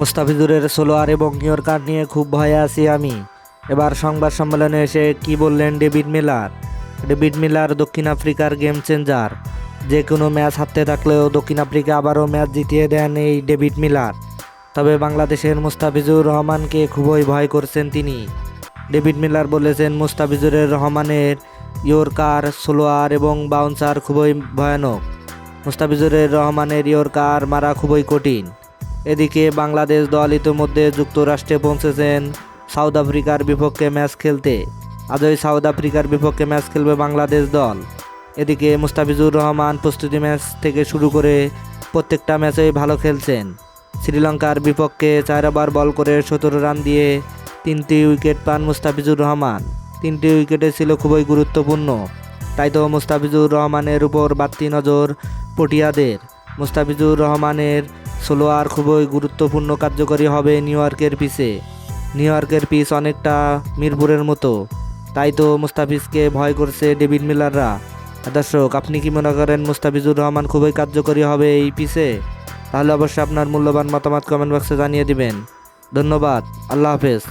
মুস্তাফিজুরের সোলোয়ার এবং ইয়র্কার নিয়ে খুব ভয়ে আছি আমি। এবার সংবাদ সম্মেলনে এসে কি বললেন ডেভিড মিলার দক্ষিণ আফ্রিকার গেম চেঞ্জার। যে কোনো ম্যাচ হারতে থাকলেও দক্ষিণ আফ্রিকা আবারও ম্যাচ জিতিয়ে দেন এই ডেভিড মিলার। তবে বাংলাদেশের মুস্তাফিজুর রহমানকে খুবই ভয় করছেন তিনি। ডেভিড মিলার বলেছেন মুস্তাফিজুরের রহমানের ইয়র্কার, সোলোয়ার এবং বাউন্সার খুবই ভয়ানক। মুস্তাফিজুরের রহমানের ইয়র্কার মারা খুবই কঠিন। এদিকে বাংলাদেশ দল ইতিমধ্যে যুক্তরাষ্ট্রে পৌঁছেছেন সাউথ আফ্রিকার বিপক্ষে ম্যাচ খেলতে। আজই সাউথ আফ্রিকার বিপক্ষে ম্যাচ খেলবে বাংলাদেশ দল। এদিকে মুস্তাফিজুর রহমান প্রস্তুতি ম্যাচ থেকে শুরু করে প্রত্যেকটা ম্যাচেই ভালো খেলছেন। শ্রীলঙ্কার বিপক্ষে 4 ওভার বল করে 17 রান দিয়ে 3টি উইকেট পান মুস্তাফিজুর রহমান। 3টি উইকেটে ছিল খুবই গুরুত্বপূর্ণ। তাই তো মুস্তাফিজুর রহমানের উপর বাড়তি নজর পটিয়াদের। মুস্তাফিজুর রহমানের সোলোয়ার খুবই গুরুত্বপূর্ণ কার্যকরী হবে নিউ ইয়র্কের পিচ অনেকটা মিরপুরের মতো। তাই তো মুস্তাফিজকে ভয় করছে ডেভিড মিলাররা। দর্শক, আপনি কি মনে করেন মুস্তাফিজুর রহমান খুবই কার্যকরী হবে এই পিচে? তাহলে অবশ্যই আপনার মূল্যবান মতামত কমেন্ট বক্সে জানিয়ে দিবেন। ধন্যবাদ। আল্লাহ হাফেজ।